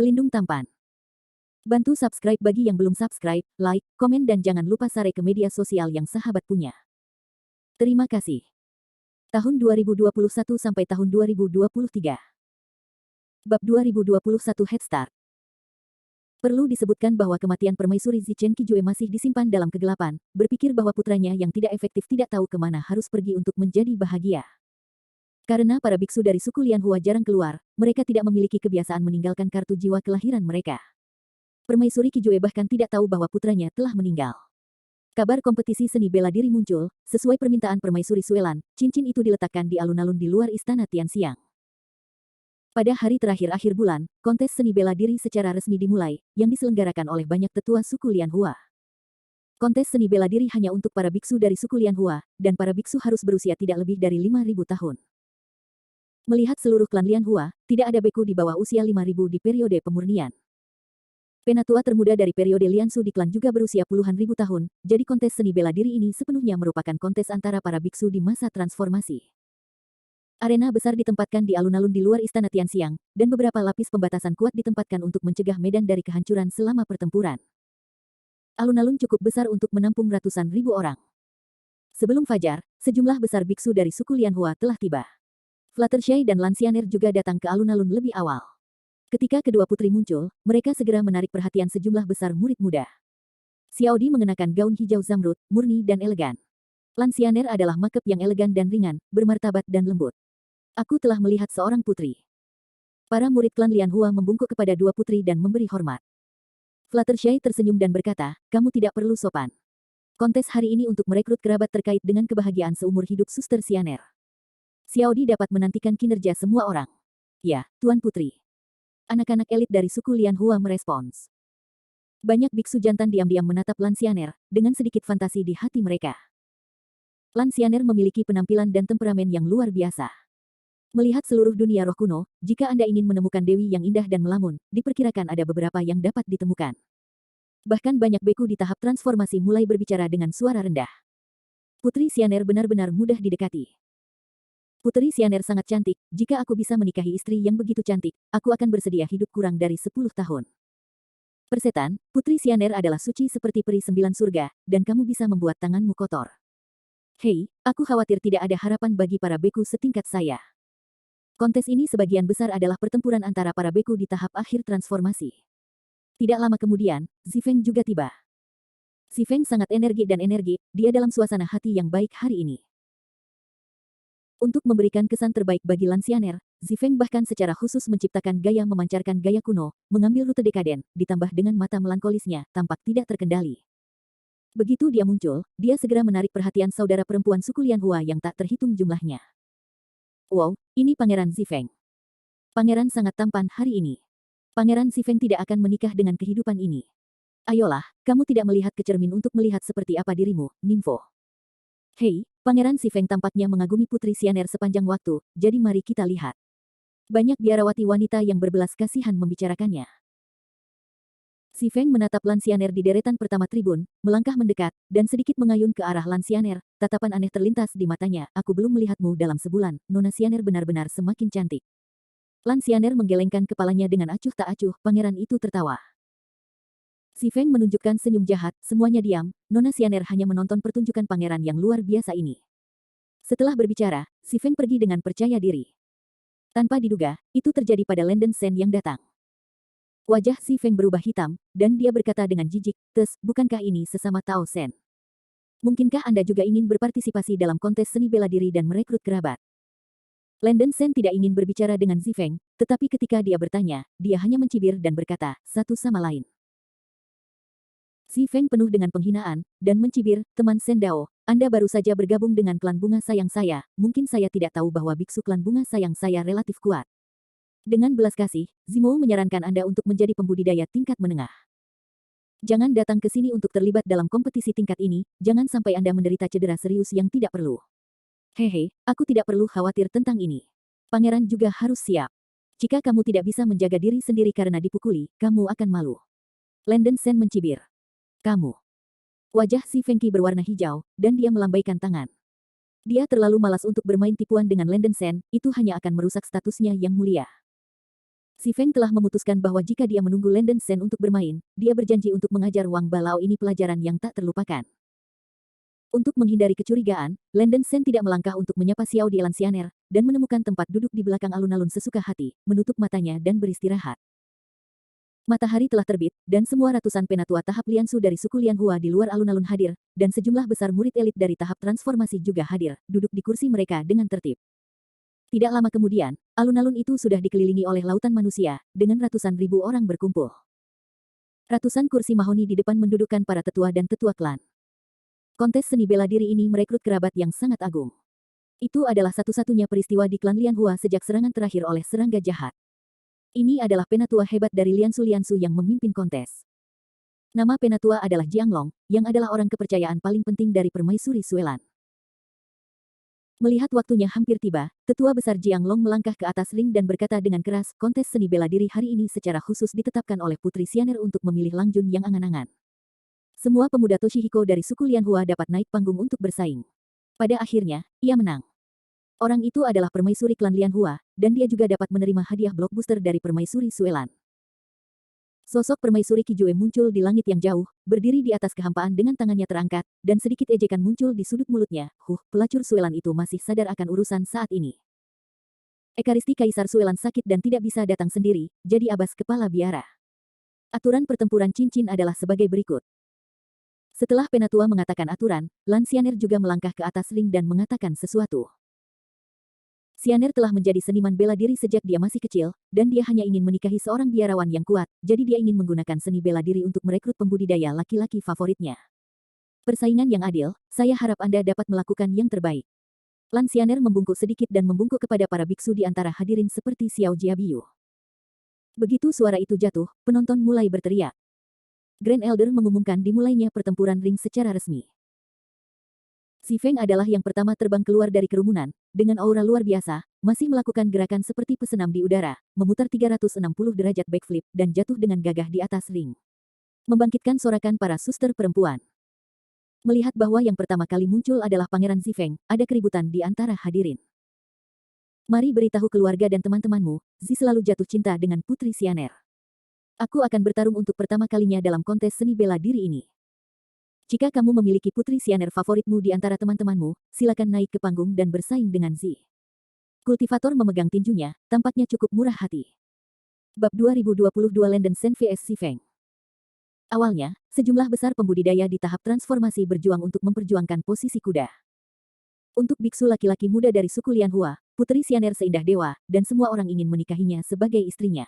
Pelindung tampan. Bantu subscribe bagi yang belum subscribe, like, komen dan jangan lupa share ke media sosial yang sahabat punya. Terima kasih. Tahun 2021 sampai tahun 2023. Bab 2021 Head Start. Perlu disebutkan bahwa kematian permaisuri Zichen Qijue masih disimpan dalam kegelapan, berpikir bahwa putranya yang tidak efektif tidak tahu kemana harus pergi untuk menjadi bahagia. Karena para biksu dari suku Lianhua jarang keluar, mereka tidak memiliki kebiasaan meninggalkan kartu jiwa kelahiran mereka. Permaisuri Qijue bahkan tidak tahu bahwa putranya telah meninggal. Kabar kompetisi seni bela diri muncul, sesuai permintaan permaisuri Suelan, cincin itu diletakkan di alun-alun di luar istana Tianxiang. Pada hari terakhir akhir bulan, kontes seni bela diri secara resmi dimulai, yang diselenggarakan oleh banyak tetua suku Lianhua. Kontes seni bela diri hanya untuk para biksu dari suku Lianhua, dan para biksu harus berusia tidak lebih dari 5.000 tahun. Melihat seluruh klan Lianhua, tidak ada beku di bawah usia 5.000 di periode pemurnian. Penatua termuda dari periode Liansu di klan juga berusia puluhan ribu tahun, jadi kontes seni bela diri ini sepenuhnya merupakan kontes antara para biksu di masa transformasi. Arena besar ditempatkan di alun-alun di luar istana Tianxiang, dan beberapa lapis pembatasan kuat ditempatkan untuk mencegah medan dari kehancuran selama pertempuran. Alun-alun cukup besar untuk menampung ratusan ribu orang. Sebelum fajar, sejumlah besar biksu dari suku Lianhua telah tiba. Fluttershy dan Lancianer juga datang ke alun-alun lebih awal. Ketika kedua putri muncul, mereka segera menarik perhatian sejumlah besar murid muda. Xiaodi mengenakan gaun hijau zamrud, murni dan elegan. Lancianer adalah makeup yang elegan dan ringan, bermartabat dan lembut. Aku telah melihat seorang putri. Para murid klan Lianhua membungkuk kepada dua putri dan memberi hormat. Fluttershy tersenyum dan berkata, kamu tidak perlu sopan. Kontes hari ini untuk merekrut kerabat terkait dengan kebahagiaan seumur hidup Suster Xianer. Xiaodi dapat menantikan kinerja semua orang. Ya, Tuan Putri. Anak-anak elit dari suku Lianhua merespons. Banyak biksu jantan diam-diam menatap Lancianer, dengan sedikit fantasi di hati mereka. Lancianer memiliki penampilan dan temperamen yang luar biasa. Melihat seluruh dunia roh kuno, jika Anda ingin menemukan dewi yang indah dan melamun, diperkirakan ada beberapa yang dapat ditemukan. Bahkan banyak beku di tahap transformasi mulai berbicara dengan suara rendah. Putri Xianer benar-benar mudah didekati. Putri Xianer sangat cantik, jika aku bisa menikahi istri yang begitu cantik, aku akan bersedia hidup kurang dari 10 tahun. Persetan, Putri Xianer adalah suci seperti peri 9 surga, dan kamu bisa membuat tanganmu kotor. Hei, aku khawatir tidak ada harapan bagi para beku setingkat saya. Kontes ini sebagian besar adalah pertempuran antara para beku di tahap akhir transformasi. Tidak lama kemudian, Zifeng juga tiba. Zifeng sangat energi, dia dalam suasana hati yang baik hari ini. Untuk memberikan kesan terbaik bagi Lancianer, Zifeng bahkan secara khusus menciptakan gaya memancarkan gaya kuno, mengambil rute dekaden, ditambah dengan mata melankolisnya, tampak tidak terkendali. Begitu dia muncul, dia segera menarik perhatian saudara perempuan suku Lianhua yang tak terhitung jumlahnya. Wow, ini Pangeran Zifeng. Pangeran sangat tampan hari ini. Pangeran Zifeng tidak akan menikah dengan kehidupan ini. Ayolah, kamu tidak melihat ke cermin untuk melihat seperti apa dirimu, Nimfo. Hei, Pangeran Zifeng tampaknya mengagumi Putri Xianer sepanjang waktu, jadi mari kita lihat. Banyak biarawati wanita yang berbelas kasihan membicarakannya. Zifeng menatap Lancianer di deretan pertama tribun, melangkah mendekat, dan sedikit mengayun ke arah Lancianer. Tatapan aneh terlintas di matanya, aku belum melihatmu dalam sebulan, Nona Xianer benar-benar semakin cantik. Lancianer menggelengkan kepalanya dengan acuh tak acuh, pangeran itu tertawa. Zifeng menunjukkan senyum jahat, semuanya diam, Nona Xianer hanya menonton pertunjukan pangeran yang luar biasa ini. Setelah berbicara, Zifeng pergi dengan percaya diri. Tanpa diduga, itu terjadi pada Landen Shen yang datang. Wajah Zifeng berubah hitam, dan dia berkata dengan jijik, bukankah ini sesama Tao Shen? Mungkinkah Anda juga ingin berpartisipasi dalam kontes seni bela diri dan merekrut kerabat? Landen Shen tidak ingin berbicara dengan Zifeng, tetapi ketika dia bertanya, dia hanya mencibir dan berkata, satu sama lain. Zifeng penuh dengan penghinaan, dan mencibir, teman Shen Dao, Anda baru saja bergabung dengan klan bunga sayang saya, mungkin saya tidak tahu bahwa biksu klan bunga sayang saya relatif kuat. Dengan belas kasih, Zimou menyarankan Anda untuk menjadi pembudidaya tingkat menengah. Jangan datang ke sini untuk terlibat dalam kompetisi tingkat ini, jangan sampai Anda menderita cedera serius yang tidak perlu. Hehe, aku tidak perlu khawatir tentang ini. Pangeran juga harus siap. Jika kamu tidak bisa menjaga diri sendiri karena dipukuli, kamu akan malu. Landen Shen mencibir. Kamu. Wajah si Fengqi berwarna hijau, dan dia melambaikan tangan. Dia terlalu malas untuk bermain tipuan dengan Landen Shen, itu hanya akan merusak statusnya yang mulia. Si Feng telah memutuskan bahwa jika dia menunggu Landen Sen untuk bermain, dia berjanji untuk mengajar Wang Balao ini pelajaran yang tak terlupakan. Untuk menghindari kecurigaan, Landen Sen tidak melangkah untuk menyapa Xiao di Lansianer, dan menemukan tempat duduk di belakang alun-alun sesuka hati, menutup matanya dan beristirahat. Matahari telah terbit, dan semua ratusan penatua tahap Liansu dari suku Lianhua di luar alun-alun hadir, dan sejumlah besar murid elit dari tahap transformasi juga hadir, duduk di kursi mereka dengan tertib. Tidak lama kemudian, alun-alun itu sudah dikelilingi oleh lautan manusia, dengan ratusan ribu orang berkumpul. Ratusan kursi mahoni di depan mendudukkan para tetua dan tetua klan. Kontes seni bela diri ini merekrut kerabat yang sangat agung. Itu adalah satu-satunya peristiwa di klan Lianhua sejak serangan terakhir oleh serangga jahat. Ini adalah penatua hebat dari Liansu yang memimpin kontes. Nama penatua adalah Jiang Long, yang adalah orang kepercayaan paling penting dari permaisuri Suelan. Melihat waktunya hampir tiba, tetua besar Jiang Long melangkah ke atas ring dan berkata dengan keras, kontes seni bela diri hari ini secara khusus ditetapkan oleh Putri Xianer untuk memilih Lang Jun yang angan-angan. Semua pemuda Toshihiko dari suku Lianhua dapat naik panggung untuk bersaing. Pada akhirnya, ia menang. Orang itu adalah permaisuri klan Lianhua, dan dia juga dapat menerima hadiah blockbuster dari permaisuri Suelan. Sosok permaisuri Kijue muncul di langit yang jauh, berdiri di atas kehampaan dengan tangannya terangkat, dan sedikit ejekan muncul di sudut mulutnya. Pelacur Suelan itu masih sadar akan urusan saat ini. Ekaristi Kaisar Suelan sakit dan tidak bisa datang sendiri, jadi abas kepala biara. Aturan pertempuran cincin adalah sebagai berikut. Setelah penatua mengatakan aturan, Lan Xianer juga melangkah ke atas ring dan mengatakan sesuatu. Xianer telah menjadi seniman bela diri sejak dia masih kecil, dan dia hanya ingin menikahi seorang biarawan yang kuat, jadi dia ingin menggunakan seni bela diri untuk merekrut pembudidaya laki-laki favoritnya. Persaingan yang adil, saya harap Anda dapat melakukan yang terbaik. Lan Xianer membungkuk sedikit dan membungkuk kepada para biksu di antara hadirin seperti Xiao Jiabiyu. Begitu suara itu jatuh, penonton mulai berteriak. Grand Elder mengumumkan dimulainya pertempuran ring secara resmi. Si Feng adalah yang pertama terbang keluar dari kerumunan, dengan aura luar biasa, masih melakukan gerakan seperti pesenam di udara, memutar 360 derajat backflip, dan jatuh dengan gagah di atas ring. Membangkitkan sorakan para suster perempuan. Melihat bahwa yang pertama kali muncul adalah Pangeran Zifeng, ada keributan di antara hadirin. Mari beritahu keluarga dan teman-temanmu, Zi selalu jatuh cinta dengan Putri Xianer. Aku akan bertarung untuk pertama kalinya dalam kontes seni bela diri ini. Jika kamu memiliki Putri Xianer favoritmu di antara teman-temanmu, silakan naik ke panggung dan bersaing dengan Zi. Kultivator memegang tinjunya, tampaknya cukup murah hati. Bab 2022 Landen Sen vs Si Feng. Awalnya, sejumlah besar pembudidaya di tahap transformasi berjuang untuk memperjuangkan posisi kuda. Untuk biksu laki-laki muda dari suku Lianhua, Putri Xianer seindah dewa, dan semua orang ingin menikahinya sebagai istrinya.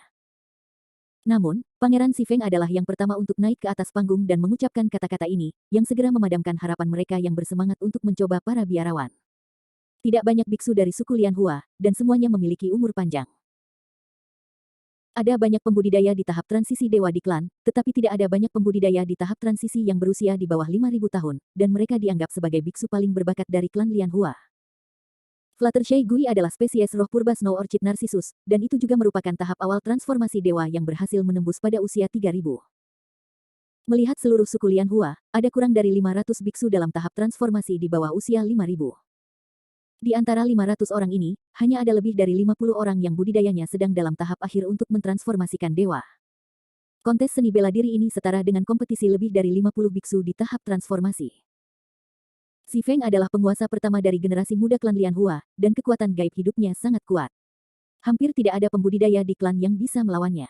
Namun, Pangeran Si Feng adalah yang pertama untuk naik ke atas panggung dan mengucapkan kata-kata ini, yang segera memadamkan harapan mereka yang bersemangat untuk mencoba para biarawan. Tidak banyak biksu dari suku Lianhua, dan semuanya memiliki umur panjang. Ada banyak pembudidaya di tahap transisi dewa di klan, tetapi tidak ada banyak pembudidaya di tahap transisi yang berusia di bawah 5.000 tahun, dan mereka dianggap sebagai biksu paling berbakat dari klan Lianhua. Fluttershy Gui adalah spesies roh purba Snow Orchid Narcissus, dan itu juga merupakan tahap awal transformasi dewa yang berhasil menembus pada usia 3.000. Melihat seluruh suku Lianhua, ada kurang dari 500 biksu dalam tahap transformasi di bawah usia 5.000. Di antara 500 orang ini, hanya ada lebih dari 50 orang yang budidayanya sedang dalam tahap akhir untuk mentransformasikan dewa. Kontes seni bela diri ini setara dengan kompetisi lebih dari 50 biksu di tahap transformasi. Si Feng adalah penguasa pertama dari generasi muda klan Lianhua, dan kekuatan gaib hidupnya sangat kuat. Hampir tidak ada pembudidaya di klan yang bisa melawannya.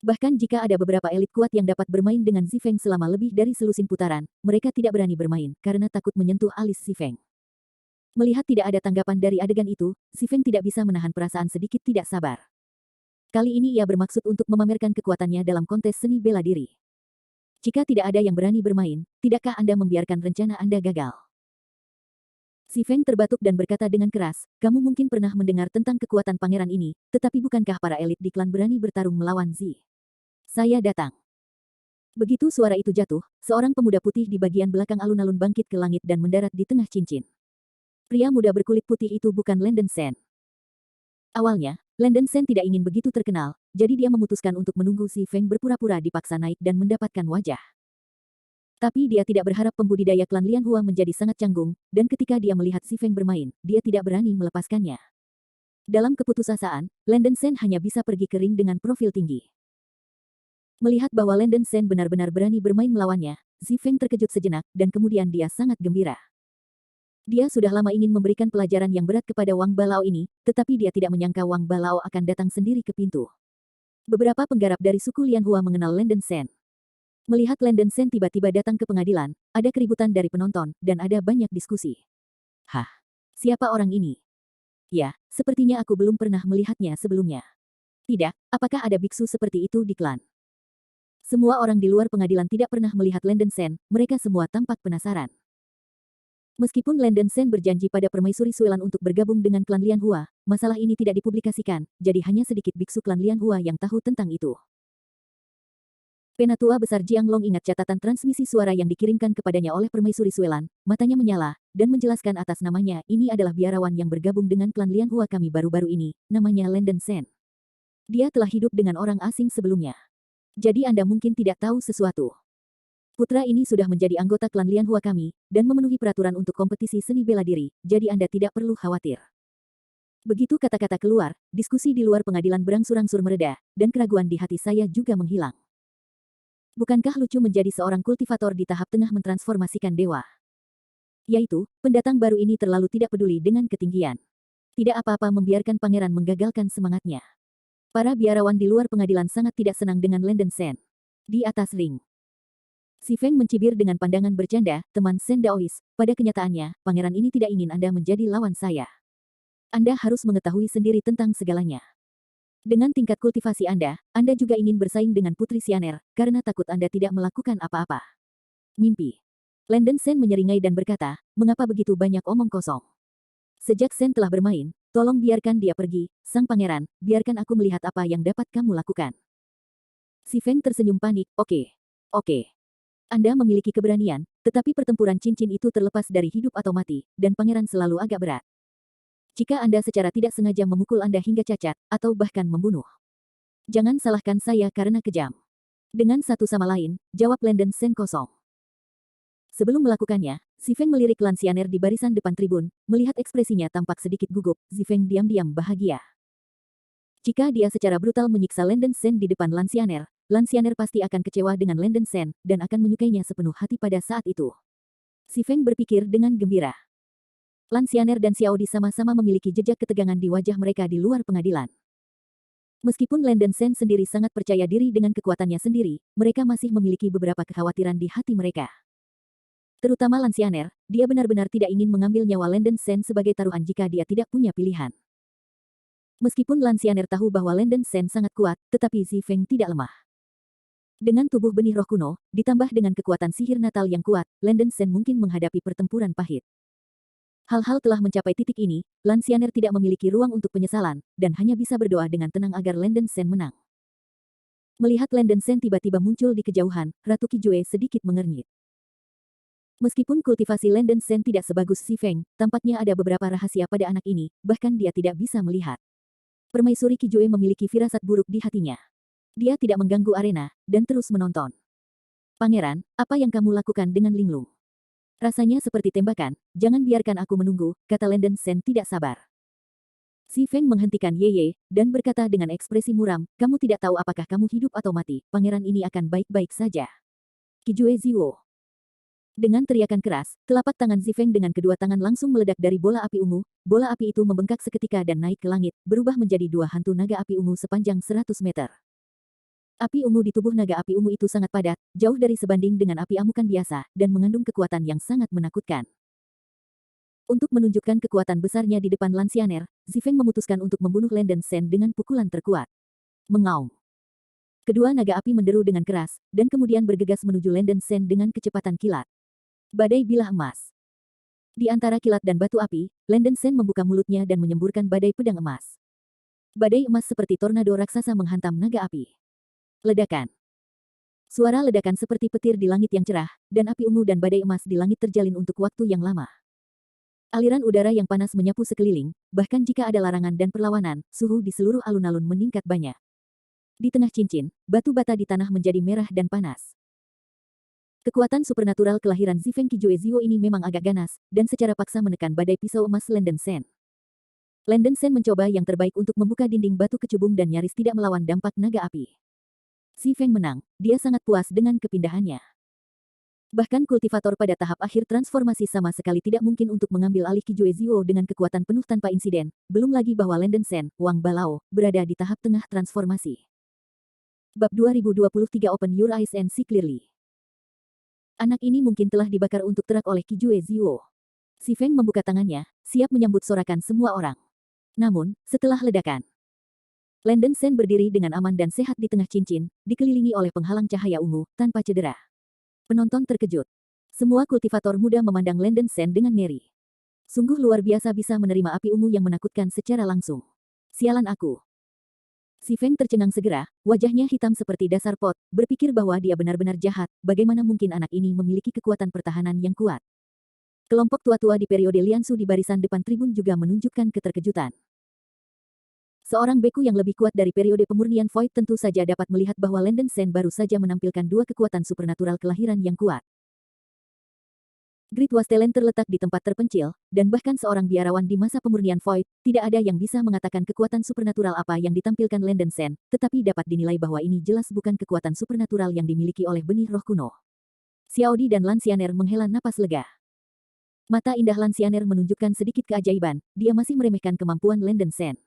Bahkan jika ada beberapa elit kuat yang dapat bermain dengan Si Feng selama lebih dari selusin putaran, mereka tidak berani bermain karena takut menyentuh alis Si Feng. Melihat tidak ada tanggapan dari adegan itu, Si Feng tidak bisa menahan perasaan sedikit tidak sabar. Kali ini ia bermaksud untuk memamerkan kekuatannya dalam kontes seni bela diri. Jika tidak ada yang berani bermain, tidakkah Anda membiarkan rencana Anda gagal? Si Feng terbatuk dan berkata dengan keras, kamu mungkin pernah mendengar tentang kekuatan pangeran ini, tetapi bukankah para elit di klan berani bertarung melawan Zi? Saya datang. Begitu suara itu jatuh, seorang pemuda putih di bagian belakang alun-alun bangkit ke langit dan mendarat di tengah cincin. Pria muda berkulit putih itu bukan Landen Sen. Awalnya, Landen Sen tidak ingin begitu terkenal, jadi dia memutuskan untuk menunggu Si Feng berpura-pura dipaksa naik dan mendapatkan wajah. Tapi dia tidak berharap pembudidaya klan Lianhua menjadi sangat canggung, dan ketika dia melihat Si Feng bermain, dia tidak berani melepaskannya. Dalam keputusasaan, Landen Sen hanya bisa pergi ke ring dengan profil tinggi. Melihat bahwa Landen Sen benar-benar berani bermain melawannya, Zifeng terkejut sejenak, dan kemudian dia sangat gembira. Dia sudah lama ingin memberikan pelajaran yang berat kepada Wang Balao ini, tetapi dia tidak menyangka Wang Balao akan datang sendiri ke pintu. Beberapa penggarap dari suku Lianhua mengenal Landen Sen. Melihat Landen Sen tiba-tiba datang ke pengadilan, ada keributan dari penonton, dan ada banyak diskusi. Hah? Siapa orang ini? Ya, sepertinya aku belum pernah melihatnya sebelumnya. Tidak, apakah ada biksu seperti itu di klan? Semua orang di luar pengadilan tidak pernah melihat Landen Sen, mereka semua tampak penasaran. Meskipun Landen Sen berjanji pada permaisuri Suelan untuk bergabung dengan klan Lianhua, masalah ini tidak dipublikasikan, jadi hanya sedikit biksu klan Lianhua yang tahu tentang itu. Penatua besar Jiang Long ingat catatan transmisi suara yang dikirimkan kepadanya oleh permaisuri Suelan, matanya menyala, dan menjelaskan atas namanya, ini adalah biarawan yang bergabung dengan klan Lianhua kami baru-baru ini, namanya Landen Sen. Dia telah hidup dengan orang asing sebelumnya. Jadi Anda mungkin tidak tahu sesuatu. Putra ini sudah menjadi anggota klan Lianhua kami, dan memenuhi peraturan untuk kompetisi seni bela diri, jadi Anda tidak perlu khawatir. Begitu kata-kata keluar, diskusi di luar pengadilan berangsur-angsur mereda, dan keraguan di hati saya juga menghilang. Bukankah lucu menjadi seorang kultivator di tahap tengah mentransformasikan dewa? Yaitu, pendatang baru ini terlalu tidak peduli dengan ketinggian. Tidak apa-apa membiarkan pangeran menggagalkan semangatnya. Para biarawan di luar pengadilan sangat tidak senang dengan Landen Sen. Di atas ring, Zifeng mencibir dengan pandangan bercanda, teman Sen Daois, pada kenyataannya, pangeran ini tidak ingin Anda menjadi lawan saya. Anda harus mengetahui sendiri tentang segalanya. Dengan tingkat kultivasi Anda juga ingin bersaing dengan Putri Sianer, karena takut Anda tidak melakukan apa-apa. Mimpi. Landen Sen menyeringai dan berkata, mengapa begitu banyak omong kosong? Sejak Sen telah bermain, tolong biarkan dia pergi, sang pangeran, biarkan aku melihat apa yang dapat kamu lakukan. Zifeng tersenyum panik, oke. Anda memiliki keberanian, tetapi pertempuran cincin itu terlepas dari hidup atau mati, dan pangeran selalu agak berat. Jika Anda secara tidak sengaja memukul Anda hingga cacat, atau bahkan membunuh. Jangan salahkan saya karena kejam. Dengan satu sama lain, jawab Landen Sen kosong. Sebelum melakukannya, Zifeng melirik Lansianer di barisan depan tribun, melihat ekspresinya tampak sedikit gugup, Zifeng diam-diam bahagia. Jika dia secara brutal menyiksa Landen Sen di depan Lansianer pasti akan kecewa dengan Landen Sen, dan akan menyukainya sepenuh hati pada saat itu. Zifeng berpikir dengan gembira. Lansianer dan Xiaodi sama-sama memiliki jejak ketegangan di wajah mereka di luar pengadilan. Meskipun Landen Sen sendiri sangat percaya diri dengan kekuatannya sendiri, mereka masih memiliki beberapa kekhawatiran di hati mereka. Terutama Lansianer, dia benar-benar tidak ingin mengambil nyawa Landen Sen sebagai taruhan jika dia tidak punya pilihan. Meskipun Lansianer tahu bahwa Landen Sen sangat kuat, tetapi Zifeng tidak lemah. Dengan tubuh benih roh kuno, ditambah dengan kekuatan sihir natal yang kuat, Landen Sen mungkin menghadapi pertempuran pahit. Hal-hal telah mencapai titik ini, Lansianer tidak memiliki ruang untuk penyesalan, dan hanya bisa berdoa dengan tenang agar Landen Sen menang. Melihat Landen Sen tiba-tiba muncul di kejauhan, Ratu Qijue sedikit mengernyit. Meskipun kultivasi Landen Sen tidak sebagus Zifeng, tampaknya ada beberapa rahasia pada anak ini, bahkan dia tidak bisa melihat. Permaisuri Qijue memiliki firasat buruk di hatinya. Dia tidak mengganggu arena, dan terus menonton. Pangeran, apa yang kamu lakukan dengan Linglung? Rasanya seperti tembakan, jangan biarkan aku menunggu, kata Landen Sen tidak sabar. Zifeng menghentikan Yeye, dan berkata dengan ekspresi muram, kamu tidak tahu apakah kamu hidup atau mati, pangeran ini akan baik-baik saja. Qijue Ziwo. Dengan teriakan keras, telapak tangan Zifeng dengan kedua tangan langsung meledak dari bola api ungu, bola api itu membengkak seketika dan naik ke langit, berubah menjadi dua hantu naga api ungu sepanjang 100 meter. Api ungu di tubuh naga api ungu itu sangat padat, jauh dari sebanding dengan api amukan biasa, dan mengandung kekuatan yang sangat menakutkan. Untuk menunjukkan kekuatan besarnya di depan Lansianer, Zifeng memutuskan untuk membunuh Landen Sen dengan pukulan terkuat. Mengaum. Kedua naga api menderu dengan keras, dan kemudian bergegas menuju Landen Sen dengan kecepatan kilat. Badai bilah emas. Di antara kilat dan batu api, Landen Sen membuka mulutnya dan menyemburkan badai pedang emas. Badai emas seperti tornado raksasa menghantam naga api. Ledakan. Suara ledakan seperti petir di langit yang cerah, dan api ungu dan badai emas di langit terjalin untuk waktu yang lama. Aliran udara yang panas menyapu sekeliling, bahkan jika ada larangan dan perlawanan, suhu di seluruh alun-alun meningkat banyak. Di tengah cincin, batu bata di tanah menjadi merah dan panas. Kekuatan supernatural kelahiran Zifeng Qijue Ziwo ini memang agak ganas, dan secara paksa menekan badai pisau emas Landen Sen. Landen Sen mencoba yang terbaik untuk membuka dinding batu kecubung dan nyaris tidak melawan dampak naga api. Si Feng menang, dia sangat puas dengan kepindahannya. Bahkan kultivator pada tahap akhir transformasi sama sekali tidak mungkin untuk mengambil alih Kijue Zhuo dengan kekuatan penuh tanpa insiden, belum lagi bahwa Landen Sen, Wang Balao, berada di tahap tengah transformasi. Bab 2023 Open Your Eyes and See Clearly. Anak ini mungkin telah dibakar untuk terak oleh Kijue Zhuo. Si Feng membuka tangannya, siap menyambut sorakan semua orang. Namun, setelah ledakan, Landen Sen berdiri dengan aman dan sehat di tengah cincin, dikelilingi oleh penghalang cahaya ungu, tanpa cedera. Penonton terkejut. Semua kultivator muda memandang Landen Sen dengan ngeri. Sungguh luar biasa bisa menerima api ungu yang menakutkan secara langsung. Sialan aku. Si Feng tercengang segera, wajahnya hitam seperti dasar pot, berpikir bahwa dia benar-benar jahat, bagaimana mungkin anak ini memiliki kekuatan pertahanan yang kuat. Kelompok tua-tua di periode Liansu di barisan depan tribun juga menunjukkan keterkejutan. Seorang beku yang lebih kuat dari periode pemurnian Void tentu saja dapat melihat bahwa Landen Sen baru saja menampilkan dua kekuatan supernatural kelahiran yang kuat. Great Was Talent terletak di tempat terpencil, dan bahkan seorang biarawan di masa pemurnian Void, tidak ada yang bisa mengatakan kekuatan supernatural apa yang ditampilkan Landen Sen, tetapi dapat dinilai bahwa ini jelas bukan kekuatan supernatural yang dimiliki oleh benih roh kuno. Xiaodi dan Lan Xianer menghela napas lega. Mata indah Lan Xianer menunjukkan sedikit keajaiban, dia masih meremehkan kemampuan Landen Sen.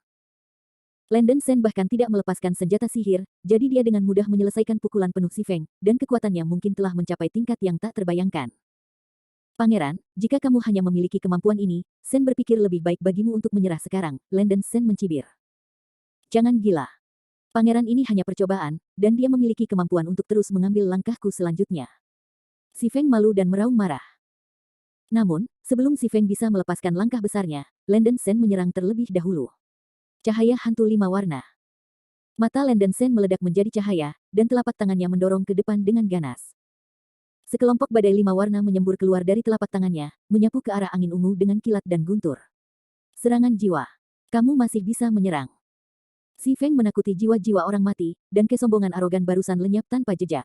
Landen Sen bahkan tidak melepaskan senjata sihir, jadi dia dengan mudah menyelesaikan pukulan penuh Si Feng, dan kekuatannya mungkin telah mencapai tingkat yang tak terbayangkan. Pangeran, jika kamu hanya memiliki kemampuan ini, Sen berpikir lebih baik bagimu untuk menyerah sekarang, Landen Sen mencibir. Jangan gila. Pangeran ini hanya percobaan, dan dia memiliki kemampuan untuk terus mengambil langkahku selanjutnya. Si Feng malu dan meraung marah. Namun, sebelum Si Feng bisa melepaskan langkah besarnya, Landen Sen menyerang terlebih dahulu. Cahaya hantu 5 warna. Mata Landen Sen meledak menjadi cahaya, dan telapak tangannya mendorong ke depan dengan ganas. Sekelompok badai 5 warna menyembur keluar dari telapak tangannya, menyapu ke arah angin ungu dengan kilat dan guntur. Serangan jiwa. Kamu masih bisa menyerang. Si Feng menakuti jiwa-jiwa orang mati, dan kesombongan arogan barusan lenyap tanpa jejak.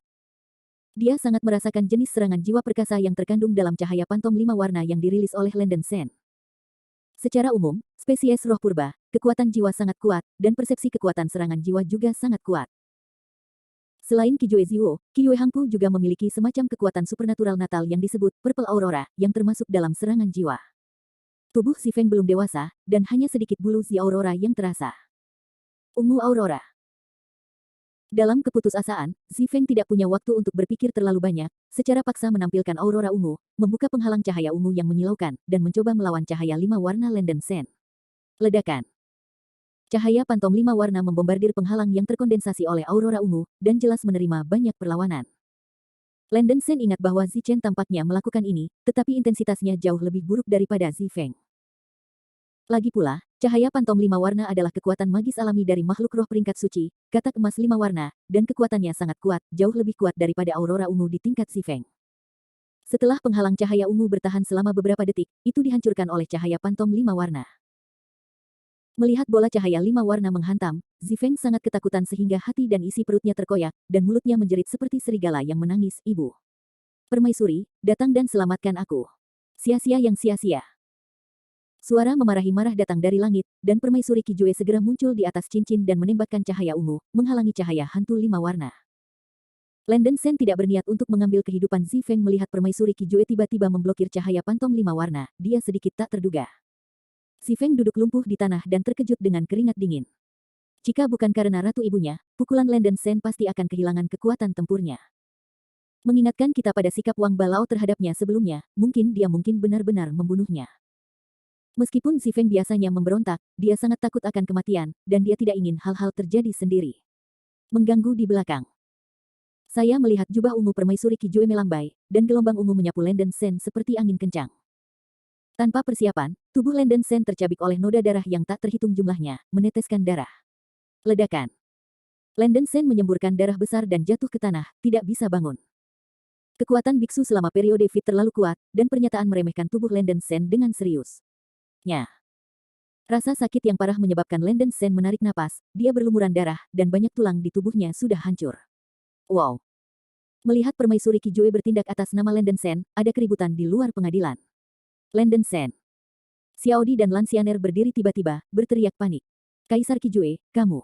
Dia sangat merasakan jenis serangan jiwa perkasa yang terkandung dalam cahaya pantom 5 warna yang dirilis oleh Landen Sen. Secara umum, spesies roh purba, kekuatan jiwa sangat kuat, dan persepsi kekuatan serangan jiwa juga sangat kuat. Selain Kijue Zhuo, Kijue Hangpu juga memiliki semacam kekuatan supernatural natal yang disebut Purple Aurora, yang termasuk dalam serangan jiwa. Tubuh Si Feng belum dewasa, dan hanya sedikit bulu Zi Aurora yang terasa. Ungu Aurora. Dalam keputusasaan, Zi Feng tidak punya waktu untuk berpikir terlalu banyak, secara paksa menampilkan aurora ungu, membuka penghalang cahaya ungu yang menyilaukan, dan mencoba melawan cahaya 5 warna Landen Sen. Ledakan. Cahaya pantom 5 warna membombardir penghalang yang terkondensasi oleh aurora ungu, dan jelas menerima banyak perlawanan. Landen Sen ingat bahwa Zi Chen tampaknya melakukan ini, tetapi intensitasnya jauh lebih buruk daripada Zi Feng. Lagi pula, cahaya pantom 5 warna adalah kekuatan magis alami dari makhluk roh peringkat suci, katak emas 5 warna, dan kekuatannya sangat kuat, jauh lebih kuat daripada aurora ungu di tingkat Si Feng. Setelah penghalang cahaya ungu bertahan selama beberapa detik, itu dihancurkan oleh cahaya pantom 5 warna. Melihat bola cahaya 5 warna menghantam, Zi Feng sangat ketakutan sehingga hati dan isi perutnya terkoyak, dan mulutnya menjerit seperti serigala yang menangis, Ibu. Permaisuri, datang dan selamatkan aku. Sia-sia yang sia-sia. Suara memarahi marah datang dari langit, dan permaisuri Kijue segera muncul di atas cincin dan menembakkan cahaya ungu, menghalangi cahaya hantu 5 warna. Landen Sen tidak berniat untuk mengambil kehidupan Zi Feng melihat permaisuri Kijue tiba-tiba memblokir cahaya pantom 5 warna, dia sedikit tak terduga. Si Feng duduk lumpuh di tanah dan terkejut dengan keringat dingin. Jika bukan karena ratu ibunya, pukulan Landen Sen pasti akan kehilangan kekuatan tempurnya. Mengingatkan kita pada sikap Wang Balao terhadapnya sebelumnya, mungkin dia benar-benar membunuhnya. Meskipun Si Feng biasanya memberontak, dia sangat takut akan kematian, dan dia tidak ingin hal-hal terjadi sendiri. Mengganggu di belakang. Saya melihat jubah ungu permaisuri Kijue melambai, dan gelombang ungu menyapu Landen Sen seperti angin kencang. Tanpa persiapan, tubuh Landen Sen tercabik oleh noda darah yang tak terhitung jumlahnya, meneteskan darah. Ledakan. Landen Sen menyemburkan darah besar dan jatuh ke tanah, tidak bisa bangun. Kekuatan biksu selama periode Fit terlalu kuat, dan pernyataan meremehkan tubuh Landen Sen dengan serius. Rasa sakit yang parah menyebabkan Landen Sen menarik napas, dia berlumuran darah, dan banyak tulang di tubuhnya sudah hancur. Wow! Melihat permaisuri Kijue bertindak atas nama Landen Sen, ada keributan di luar pengadilan. Landen Sen. Xiaodi dan Lan Xianer berdiri tiba-tiba, berteriak panik. Kaisar Qijue, kamu.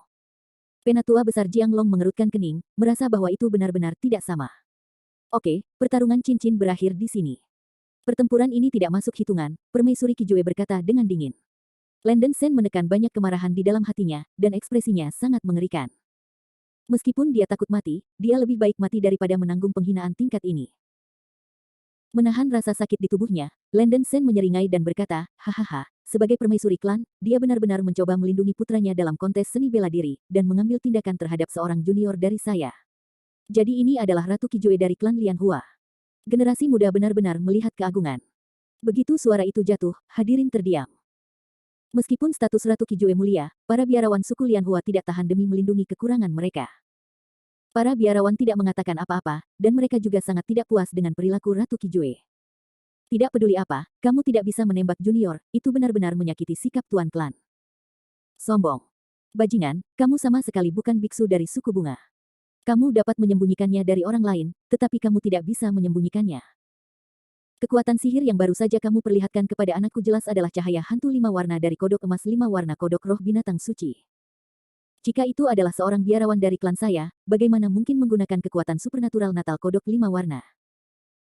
Penatua besar Jianglong mengerutkan kening, merasa bahwa itu benar-benar tidak sama. Oke, pertarungan cincin berakhir di sini. Pertempuran ini tidak masuk hitungan, Permaisuri Qijue berkata dengan dingin. Landen Sen menekan banyak kemarahan di dalam hatinya, dan ekspresinya sangat mengerikan. Meskipun dia takut mati, dia lebih baik mati daripada menanggung penghinaan tingkat ini. Menahan rasa sakit di tubuhnya, Landen Sen menyeringai dan berkata, hahaha, sebagai permaisuri klan, dia benar-benar mencoba melindungi putranya dalam kontes seni bela diri, dan mengambil tindakan terhadap seorang junior dari saya. Jadi ini adalah Ratu Qijue dari klan Lianhua. Generasi muda benar-benar melihat keagungan. Begitu suara itu jatuh, hadirin terdiam. Meskipun status Ratu Qijue mulia, para biarawan suku Lianhua tidak tahan demi melindungi kekurangan mereka. Para biarawan tidak mengatakan apa-apa, dan mereka juga sangat tidak puas dengan perilaku Ratu Qijue. Tidak peduli apa, kamu tidak bisa menembak junior, itu benar-benar menyakiti sikap tuan klan. Sombong. Bajingan, kamu sama sekali bukan biksu dari suku bunga. Kamu dapat menyembunyikannya dari orang lain, tetapi kamu tidak bisa menyembunyikannya. Kekuatan sihir yang baru saja kamu perlihatkan kepada anakku jelas adalah cahaya hantu 5 warna dari kodok emas 5 warna kodok roh binatang suci. Jika itu adalah seorang biarawan dari klan saya, bagaimana mungkin menggunakan kekuatan supernatural natal kodok 5 warna?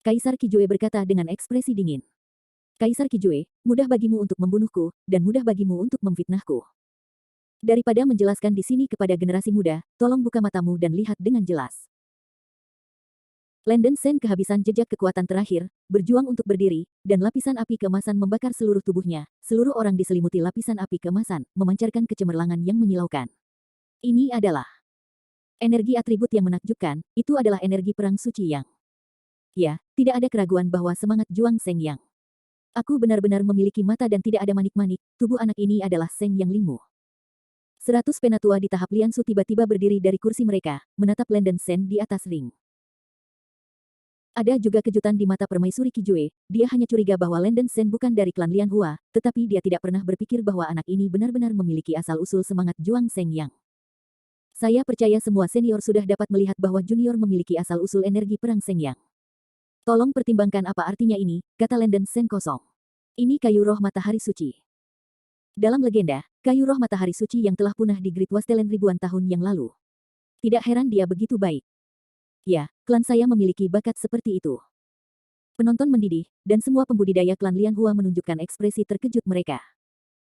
Kaisar Qijue berkata dengan ekspresi dingin. Kaisar Qijue, mudah bagimu untuk membunuhku, dan mudah bagimu untuk memfitnahku. Daripada menjelaskan di sini kepada generasi muda, tolong buka matamu dan lihat dengan jelas. Landen Sen kehabisan jejak kekuatan terakhir, berjuang untuk berdiri, dan lapisan api keemasan membakar seluruh tubuhnya, seluruh orang diselimuti lapisan api keemasan, memancarkan kecemerlangan yang menyilaukan. Ini adalah energi atribut yang menakjubkan, itu adalah energi perang suci yang. Ya, tidak ada keraguan bahwa semangat Juang Seng Yang. Aku benar-benar memiliki mata dan tidak ada manik-manik, tubuh anak ini adalah Seng Yang Lingmu. 100 penatua di tahap Liansu tiba-tiba berdiri dari kursi mereka, menatap Landen Sen di atas ring. Ada juga kejutan di mata Permaisuri Qijue, dia hanya curiga bahwa Landen Sen bukan dari klan Lianhua, tetapi dia tidak pernah berpikir bahwa anak ini benar-benar memiliki asal-usul semangat Juang Seng Yang. Saya percaya semua senior sudah dapat melihat bahwa junior memiliki asal-usul energi perang Seng Yang. Tolong pertimbangkan apa artinya ini, kata Landen Sen kosong. Ini kayu roh matahari suci. Dalam legenda, kayu roh matahari suci yang telah punah di Great Wasteland ribuan tahun yang lalu. Tidak heran dia begitu baik. Ya, klan saya memiliki bakat seperti itu. Penonton mendidih, dan semua pembudidaya klan Lianhua menunjukkan ekspresi terkejut mereka.